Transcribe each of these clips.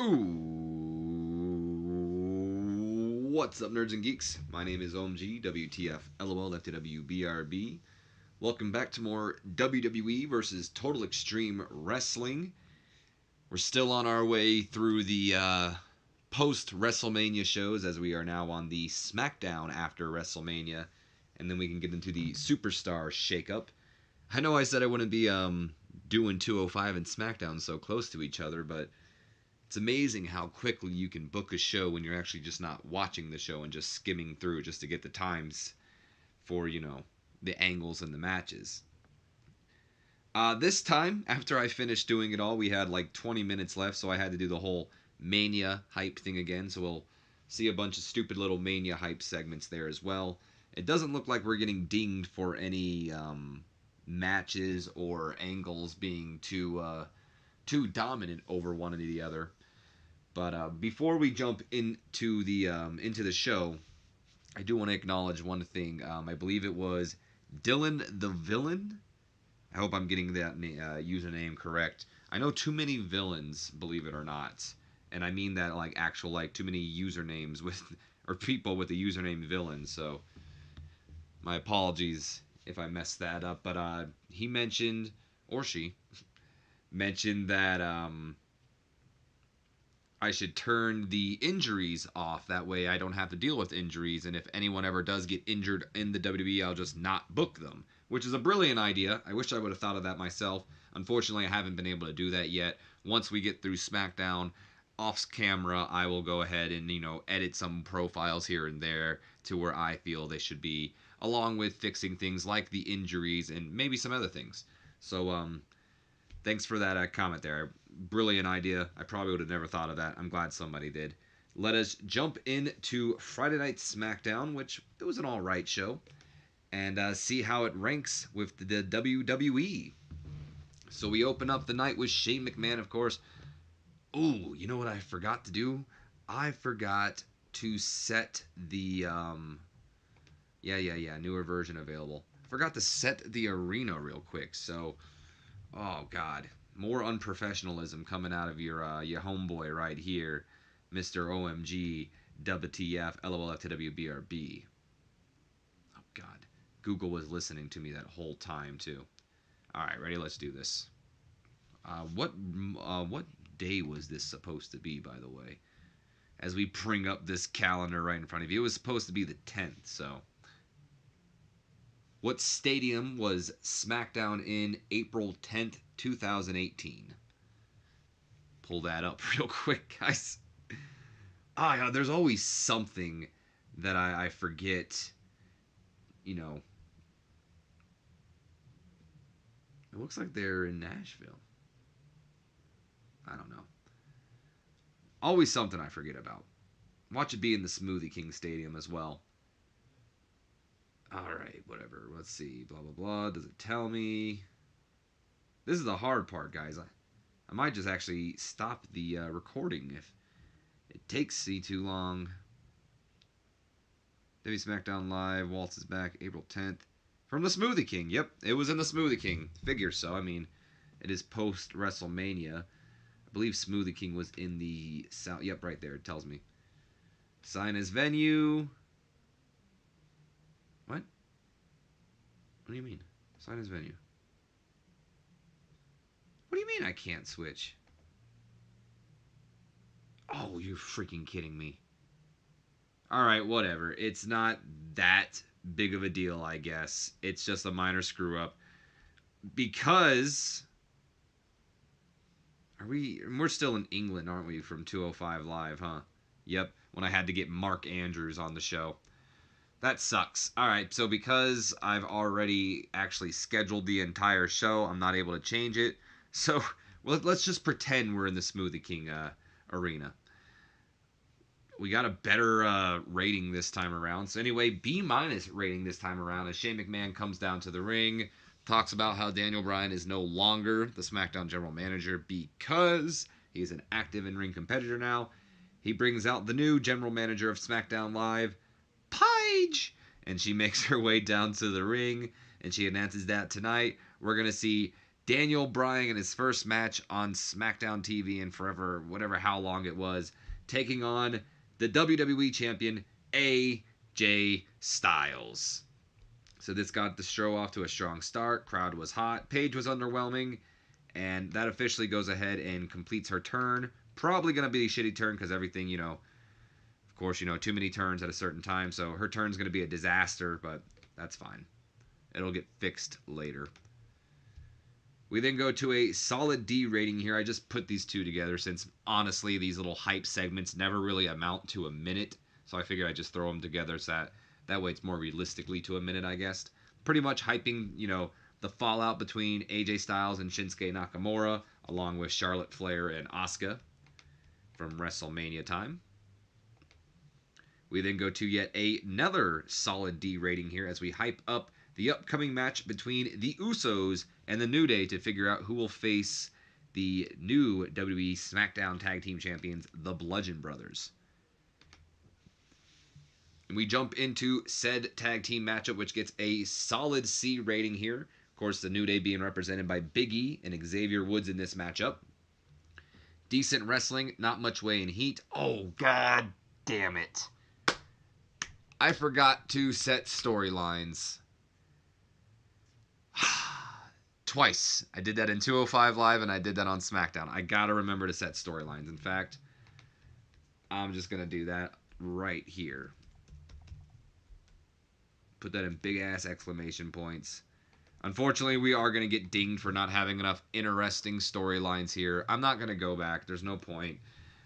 Ooh, what's up, nerds and geeks? My name is OMG, WTF, LOL, FTW, BRB. Welcome back to more WWE versus Total Extreme Wrestling. We're still on our way through the post WrestleMania shows, as we are now on the Smackdown after WrestleMania, and then we can get into the Superstar shakeup. I know I said I wouldn't be doing 205 and Smackdown so close to each other, but it's amazing how quickly you can book a show when you're actually just not watching the show and just skimming through just to get the times for, the angles and the matches. This time, after I finished doing it all, we had like 20 minutes left, so I had to do the whole Mania hype thing again, so we'll see a bunch of stupid little Mania hype segments there as well. It doesn't look like we're getting dinged for any matches or angles being too dominant over one or the other. But before we jump into the show, I do want to acknowledge one thing. I believe it was Dylan the Villain. I hope I'm getting that username correct. I know too many villains, believe it or not, and I mean that like actual like too many usernames with or people with the username Villain. So my apologies if I messed that up. But he mentioned, or she mentioned that I should turn the injuries off. That way I don't have to deal with injuries. And if anyone ever does get injured in the WWE, I'll just not book them. Which is a brilliant idea. I wish I would have thought of that myself. Unfortunately, I haven't been able to do that yet. Once we get through SmackDown, off camera, I will go ahead and, edit some profiles here and there to where I feel they should be, along with fixing things like the injuries and maybe some other things. So, thanks for that comment there. Brilliant idea. I probably would have never thought of that. I'm glad somebody did. Let us jump into Friday Night SmackDown, which it was an alright show, and see how it ranks with the WWE. So we open up the night with Shane McMahon, of course. Ooh, you know what I forgot to do? I forgot to set the newer version available. Forgot to set the arena real quick. So, oh god, more unprofessionalism coming out of your homeboy right here, Mr. OMG, WTF, LOLFTWBRB. Oh god, Google was listening to me that whole time too. All right, ready? Let's do this. What day was this supposed to be, by the way? As we bring up this calendar right in front of you, it was supposed to be the 10th. So, what stadium was SmackDown in April 10th, 2018? Pull that up real quick, guys. Yeah, there's always something that I forget. It looks like they're in Nashville. I don't know. Always something I forget about. Watch it be in the Smoothie King Stadium as well. Alright, whatever. Let's see. Blah, blah, blah. Does it tell me? This is the hard part, guys. I might just actually stop the recording if it takes too long. W SmackDown Live. Waltz is back April 10th. From the Smoothie King. Yep, it was in the Smoothie King. Figures so. I mean, it is post WrestleMania. I believe Smoothie King was in the South. Yep, right there. It tells me. Sign as venue. What? What do you mean? Sign as venue. What do you mean I can't switch? Oh, you're freaking kidding me. Alright, whatever. It's not that big of a deal, I guess. It's just a minor screw up. Because we're still in England, aren't we, from 205 Live, huh? Yep, when I had to get Mark Andrews on the show. That sucks. Alright, so because I've already actually scheduled the entire show, I'm not able to change it. So, let's just pretend we're in the Smoothie King arena. We got a better rating this time around. So anyway, B- rating this time around as Shane McMahon comes down to the ring, talks about how Daniel Bryan is no longer the SmackDown general manager because he's an active in-ring competitor now. He brings out the new general manager of SmackDown Live, Paige, and she makes her way down to the ring, and she announces that tonight we're going to see Daniel Bryan in his first match on Smackdown TV in forever, whatever how long it was, taking on the WWE champion AJ Styles. So this got the show off to a strong start. Crowd was hot. Paige was underwhelming. And that officially goes ahead and completes her turn. Probably going to be a shitty turn because everything, of course, too many turns at a certain time. So her turn's going to be a disaster, but that's fine. It'll get fixed later. We then go to a solid D rating here. I just put these two together since, honestly, these little hype segments never really amount to a minute. So I figured I'd just throw them together so that way it's more realistically to a minute, I guess. Pretty much hyping, the fallout between AJ Styles and Shinsuke Nakamura, along with Charlotte Flair and Asuka from WrestleMania time. We then go to yet another solid D rating here as we hype up the upcoming match between the Usos and the New Day to figure out who will face the new WWE SmackDown Tag Team Champions, the Bludgeon Brothers. And we jump into said tag team matchup, which gets a solid C rating here. Of course, the New Day being represented by Big E and Xavier Woods in this matchup. Decent wrestling, not much way in heat. Oh, god damn it. I forgot to set storylines. Twice. I did that in 205 Live and I did that on SmackDown. I gotta remember to set storylines. In fact, I'm just gonna do that right here. Put that in big ass exclamation points. Unfortunately, we are going to get dinged for not having enough interesting storylines here. I'm not going to go back. There's no point.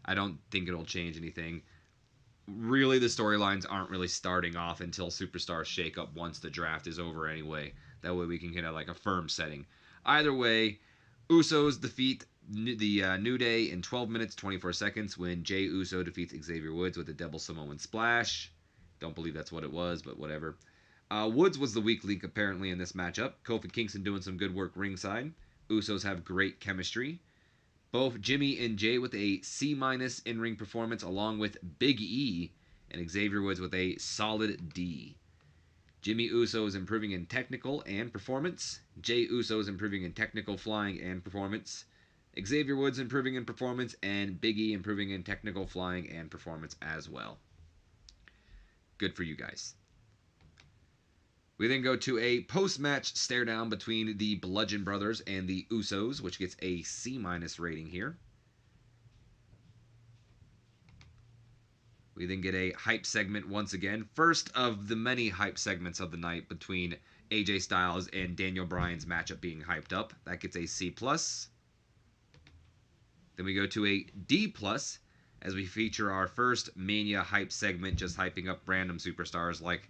I don't think it'll change anything. Really, the storylines aren't really starting off until Superstar Shakeup once the draft is over anyway. That way we can get a firm setting. Either way, Usos defeat the New Day in 12 minutes, 24 seconds when Jey Uso defeats Xavier Woods with a double Samoan splash. Don't believe that's what it was, but whatever. Woods was the weak link apparently in this matchup. Kofi Kingston doing some good work ringside. Usos have great chemistry. Both Jimmy and Jay with a C- in-ring performance, along with Big E and Xavier Woods with a solid D. Jimmy Uso is improving in technical and performance. Jay Uso is improving in technical, flying, and performance. Xavier Woods improving in performance, and Big E improving in technical, flying, and performance as well. Good for you guys. We then go to a post-match stare-down between the Bludgeon Brothers and the Usos, which gets a C- rating here. We then get a hype segment once again. First of the many hype segments of the night between AJ Styles and Daniel Bryan's matchup being hyped up. That gets a C+. Then we go to a D+, as we feature our first Mania hype segment, just hyping up random superstars like...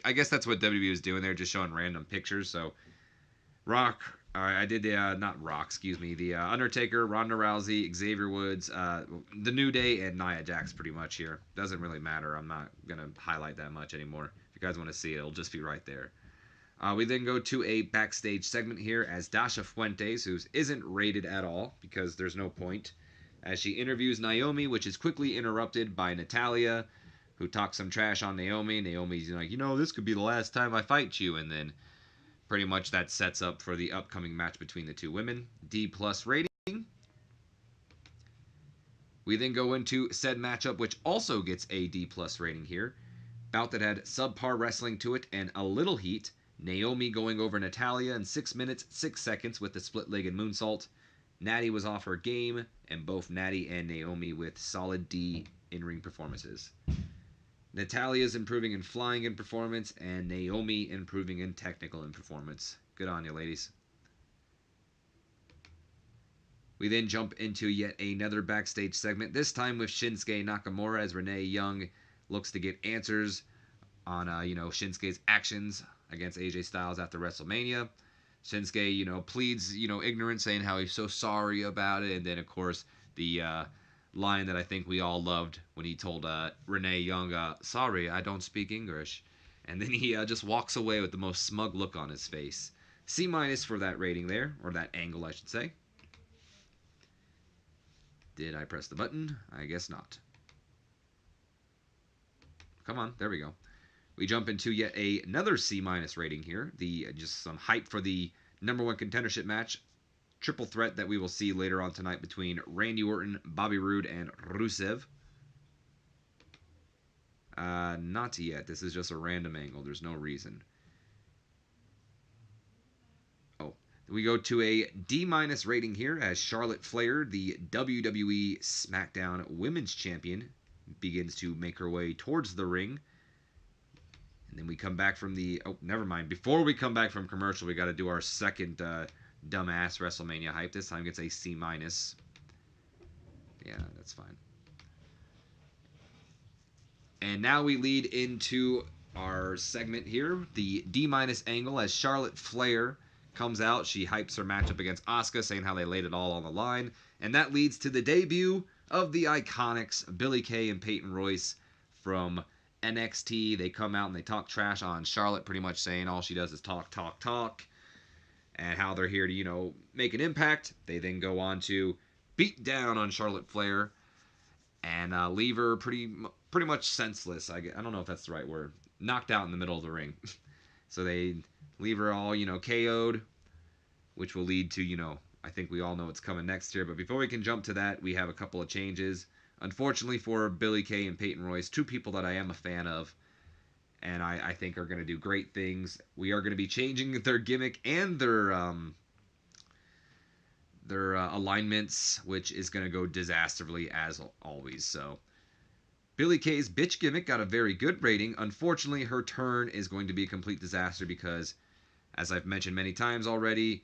I guess that's what WWE was doing. They're just showing random pictures. So, I did the, not Rock, excuse me, the Undertaker, Ronda Rousey, Xavier Woods, the New Day, and Nia Jax pretty much here. Doesn't really matter. I'm not going to highlight that much anymore. If you guys want to see it, it'll just be right there. We then go to a backstage segment here as Dasha Fuentes, who isn't rated at all because there's no point, as she interviews Naomi, which is quickly interrupted by Natalya, who talks some trash on Naomi. Naomi's like, this could be the last time I fight you. And then pretty much that sets up for the upcoming match between the two women. D+ rating. We then go into said matchup, which also gets a D+ rating here. Bout that had subpar wrestling to it and a little heat. Naomi going over Natalya in 6 minutes, 6 seconds with the split-legged moonsault. Natty was off her game, and both Natty and Naomi with solid D in-ring performances. Natalya is improving in flying and performance, and Naomi improving in technical and performance. Good on you, ladies. We then jump into yet another backstage segment, this time with Shinsuke Nakamura as Renee Young looks to get answers on, Shinsuke's actions against AJ Styles after WrestleMania. Shinsuke, pleads, ignorance, saying how he's so sorry about it, and then, of course, the line that I think we all loved when he told Renee Young, sorry, I don't speak English. And then he just walks away with the most smug look on his face. C- for that rating there, or that angle, I should say. Did I press the button? I guess not. Come on, there we go. We jump into yet another C- rating here. Just some hype for the #1 contendership match, triple threat that we will see later on tonight between Randy Orton, Bobby Roode, and Rusev. Not yet. This is just a random angle. There's no reason. Oh, we go to a D- rating here as Charlotte Flair, the WWE SmackDown Women's Champion, begins to make her way towards the ring. And then we come back from the... Oh, never mind. Before we come back from commercial, we got to do our second dumbass WrestleMania hype. This time gets a C-. Yeah, that's fine. And now we lead into our segment here, the D- angle, as Charlotte Flair comes out. She hypes her matchup against Asuka, saying how they laid it all on the line. And that leads to the debut of the Iconics, Billie Kay and Peyton Royce from NXT. They come out and they talk trash on Charlotte, pretty much saying all she does is talk, talk, talk, and how they're here to, you know, make an impact. They then go on to beat down on Charlotte Flair and leave her pretty much senseless. I don't know if that's the right word. Knocked out in the middle of the ring. So they leave her all, you know, KO'd, which will lead to, you know, I think we all know what's coming next here. But before we can jump to that, we have a couple of changes. Unfortunately for Billie Kay and Peyton Royce, two people that I am a fan of, and I think are going to do great things. We are going to be changing their gimmick and their alignments, which is going to go disastrously as always. So Billie Kay's bitch gimmick got a very good rating. Unfortunately, her turn is going to be a complete disaster because, as I've mentioned many times already,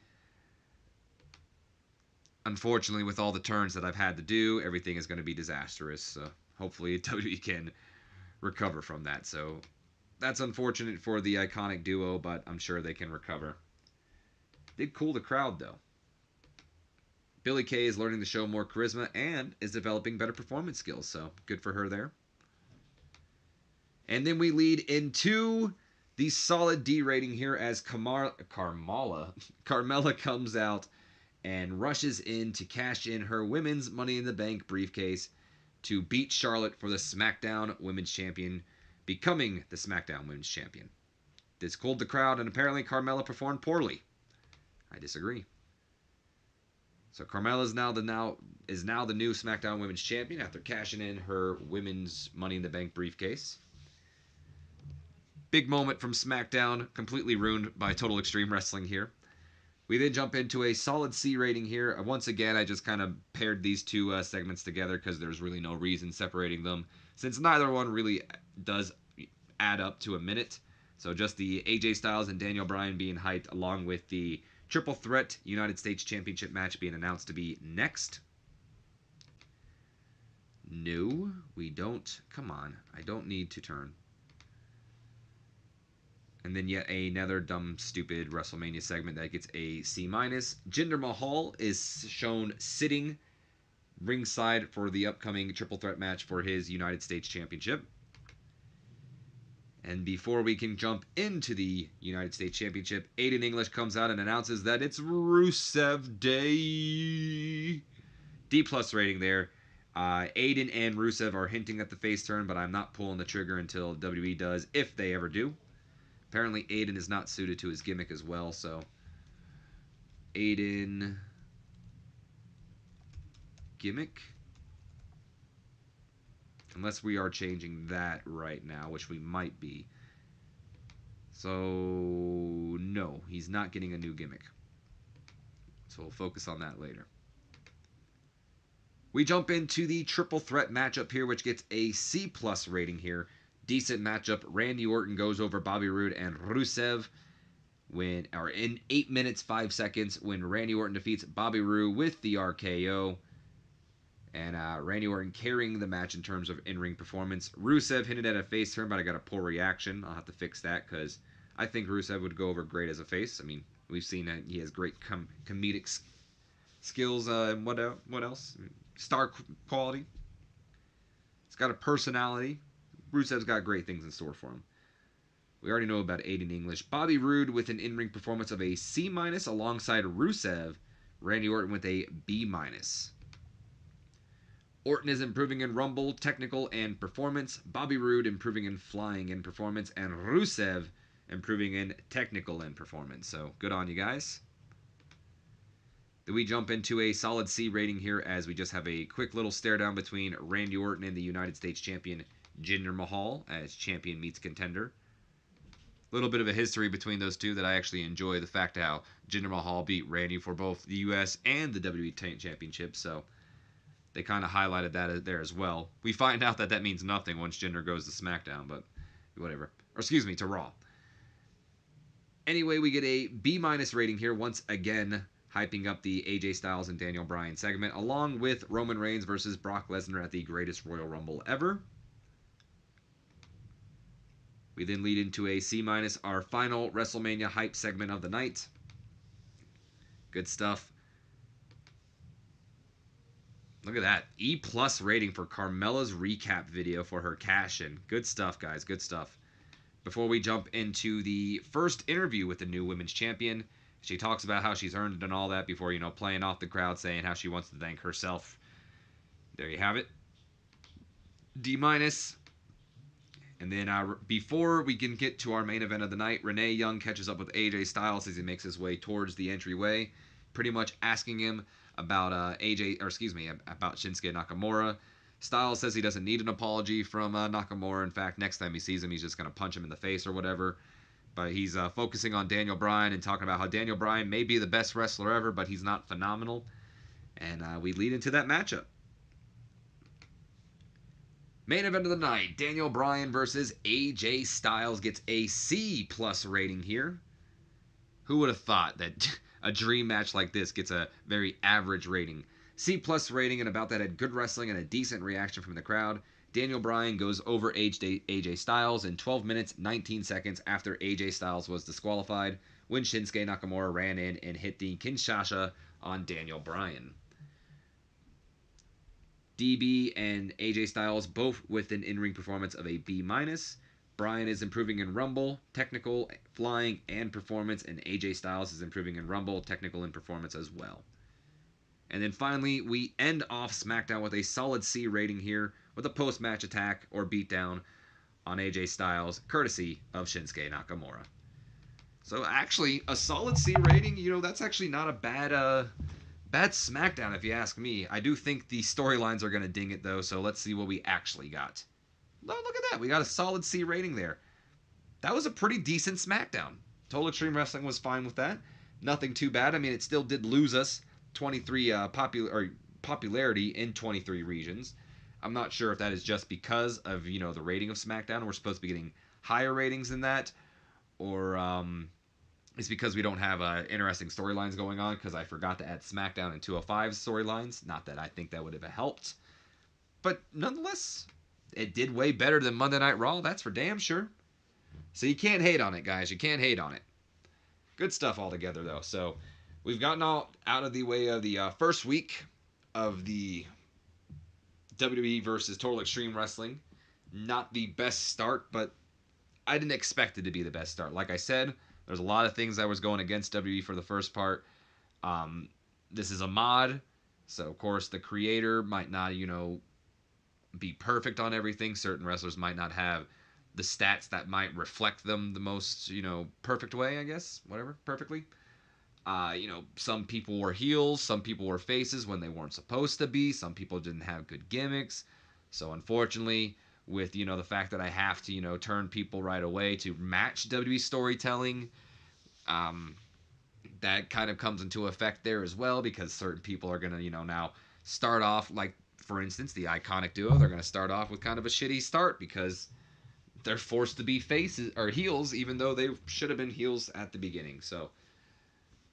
unfortunately, with all the turns that I've had to do, everything is going to be disastrous. So hopefully WWE can recover from that. So that's unfortunate for the Iconic duo, but I'm sure they can recover. Did cool the crowd, though. Billie Kay is learning to show more charisma and is developing better performance skills, so good for her there. And then we lead into the solid D rating here as Carmella comes out and rushes in to cash in her women's Money in the Bank briefcase to beat Charlotte for the SmackDown Women's Champion, becoming the SmackDown Women's Champion. This cooled the crowd, and apparently Carmella performed poorly. I disagree. So Carmella is now the new SmackDown Women's Champion after cashing in her women's Money in the Bank briefcase. Big moment from SmackDown, completely ruined by Total Extreme Wrestling here. We then jump into a solid C rating here. Once again, I just kind of paired these two segments together because there's really no reason separating them, since neither one really does add up to a minute. So just the AJ Styles and Daniel Bryan being hyped, along with the Triple Threat United States Championship match being announced to be next. No, we don't. Come on. I don't need to turn. And then yet another dumb, stupid WrestleMania segment that gets a C-. Jinder Mahal is shown sitting ringside for the upcoming Triple Threat match for his United States Championship. And before we can jump into the United States Championship, Aiden English comes out and announces that it's Rusev Day. D+ rating there. Aiden and Rusev are hinting at the face turn, but I'm not pulling the trigger until WWE does, if they ever do. Apparently, Aiden is not suited to his gimmick as well, so Aiden gimmick. Unless we are changing that right now, which we might be. So, no, he's not getting a new gimmick. So we'll focus on that later. We jump into the triple threat matchup here, which gets a C+ rating here. Decent matchup. Randy Orton goes over Bobby Roode and Rusev in 8 minutes 5 seconds when Randy Orton defeats Bobby Roode with the RKO. And Randy Orton carrying the match in terms of in-ring performance. Rusev hinted at a face turn, but I got a poor reaction. I'll have to fix that because I think Rusev would go over great as a face. I mean, we've seen that he has great comedic skills. And what else? Star quality. He's got a personality. Rusev's got great things in store for him. We already know about Aiden English. Bobby Roode with an in-ring performance of a C- alongside Rusev. Randy Orton with a B-. Orton is improving in Rumble, technical, and performance. Bobby Roode improving in flying and performance. And Rusev improving in technical and performance. So, good on you guys. Then we jump into a solid C rating here as we just have a quick little stare down between Randy Orton and the United States champion Jinder Mahal as champion meets contender. A little bit of a history between those two that I actually enjoy. The fact how Jinder Mahal beat Randy for both the US and the WWE Championship, so they kind of highlighted that there as well. We find out that that means nothing once Jinder goes to SmackDown, but whatever. Or excuse me, to Raw. Anyway, we get a B- rating here, once again hyping up the AJ Styles and Daniel Bryan segment, along with Roman Reigns versus Brock Lesnar at the greatest Royal Rumble ever. We then lead into a C-, our final WrestleMania hype segment of the night. Good stuff. Look at that. E+ rating for Carmella's recap video for her cash-in. Good stuff, guys. Good stuff. Before we jump into the first interview with the new women's champion, she talks about how she's earned it and all that before, playing off the crowd, saying how she wants to thank herself. There you have it. D-. And then before we can get to our main event of the night, Renee Young catches up with AJ Styles as he makes his way towards the entryway, pretty much asking him about about Shinsuke Nakamura. Styles says he doesn't need an apology from Nakamura. In fact, next time he sees him, he's just going to punch him in the face or whatever. But he's focusing on Daniel Bryan and talking about how Daniel Bryan may be the best wrestler ever, but he's not phenomenal. And we lead into that matchup. Main event of the night, Daniel Bryan versus AJ Styles gets a C+ rating here. Who would have thought that a dream match like this gets a very average rating? C+ rating, and about that had good wrestling and a decent reaction from the crowd. Daniel Bryan goes over AJ Styles in 12 minutes, 19 seconds after AJ Styles was disqualified when Shinsuke Nakamura ran in and hit the Kinshasa on Daniel Bryan. DB and AJ Styles both with an in-ring performance of a B-. Bryan is improving in Rumble, technical, flying, and performance, and AJ Styles is improving in Rumble, technical, and performance as well. And then finally, we end off SmackDown with a solid C rating here, with a post-match attack or beatdown on AJ Styles, courtesy of Shinsuke Nakamura. So actually, a solid C rating, that's actually not a bad SmackDown if you ask me. I do think the storylines are going to ding it though, so let's see what we actually got. Look at that, we got a solid C rating there. That was a pretty decent SmackDown. Total Extreme Wrestling was fine with that. Nothing too bad. I mean, it still did lose us 23 popularity in 23 regions. I'm not sure if that is just because of, the rating of SmackDown. We're supposed to be getting higher ratings than that, or it's because we don't have interesting storylines going on, because I forgot to add SmackDown and 205's storylines. Not that I think that would have helped, but nonetheless, it did way better than Monday Night Raw. That's for damn sure. So you can't hate on it, guys. You can't hate on it. Good stuff altogether, though. So we've gotten all out of the way of the first week of the WWE versus Total Extreme Wrestling. Not the best start, but I didn't expect it to be the best start. Like I said, there's a lot of things that was going against WWE for the first part. This is a mod, so of course the creator might not, be perfect on everything. Certain wrestlers might not have the stats that might reflect them the most, perfect way, I guess. Whatever, perfectly. Some people were heels, some people were faces when they weren't supposed to be. Some people didn't have good gimmicks. So unfortunately, with, the fact that I have to, turn people right away to match WWE storytelling, that kind of comes into effect there as well, because certain people are going to, now start off, like, for instance, the Iconic Duo, they're going to start off with kind of a shitty start because they're forced to be faces or heels, even though they should have been heels at the beginning. So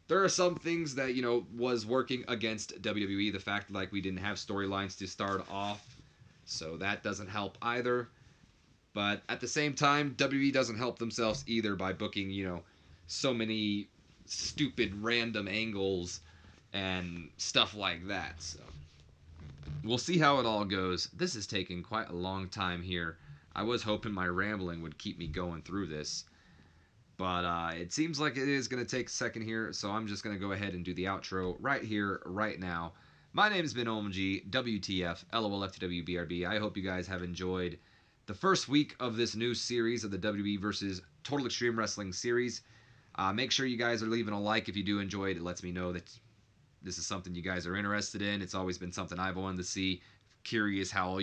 there are some things that, was working against WWE. The fact, like, we didn't have storylines to start off, so that doesn't help either. But at the same time, WWE doesn't help themselves either by booking, so many stupid random angles and stuff like that. So we'll see how it all goes. This is taking quite a long time here. I was hoping my rambling would keep me going through this, but it seems like it is going to take a second here, so I'm just going to go ahead and do the outro right here, right now. My name has been OMG, WTF, LOL, BRB. I hope you guys have enjoyed the first week of this new series of the WWE versus Total Extreme Wrestling series. Make sure you guys are leaving a like if you do enjoy it. It lets me know that this is something you guys are interested in. It's always been something I've wanted to see. Curious how,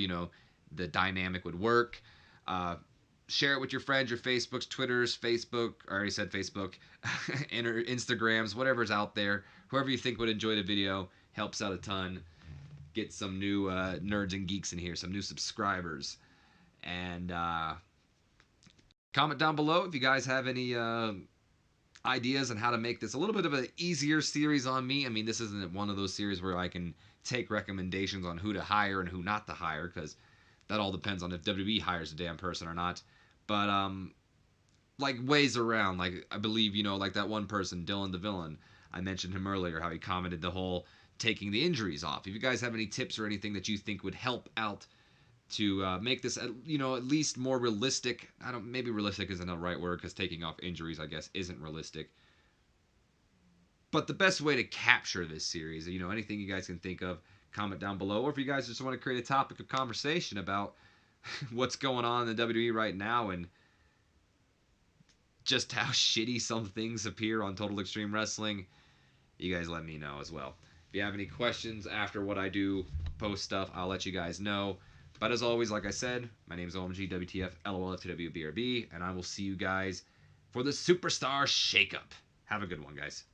the dynamic would work. Share it with your friends, your Facebooks, Twitters, Facebook. I already said Facebook, Instagrams, whatever's out there. Whoever you think would enjoy the video helps out a ton. Get some new nerds and geeks in here, some new subscribers. And comment down below if you guys have any ideas on how to make this a little bit of an easier series on me. I mean, this isn't one of those series where I can take recommendations on who to hire and who not to hire, because that all depends on if WWE hires a damn person or not. But like ways around, like I believe, like that one person, Dylan the Villain, I mentioned him earlier, how he commented the whole taking the injuries off. If you guys have any tips or anything that you think would help out to make this, at least more realistic. Maybe realistic isn't the right word, because taking off injuries, I guess, isn't realistic. But the best way to capture this series, anything you guys can think of, comment down below. Or if you guys just want to create a topic of conversation about what's going on in the WWE right now and just how shitty some things appear on Total Extreme Wrestling, you guys let me know as well. If you have any questions after what I do post stuff, I'll let you guys know. But as always, like I said, my name is OMG, WTF, LOL, FTW, BRB, and I will see you guys for the Superstar Shakeup. Have a good one, guys.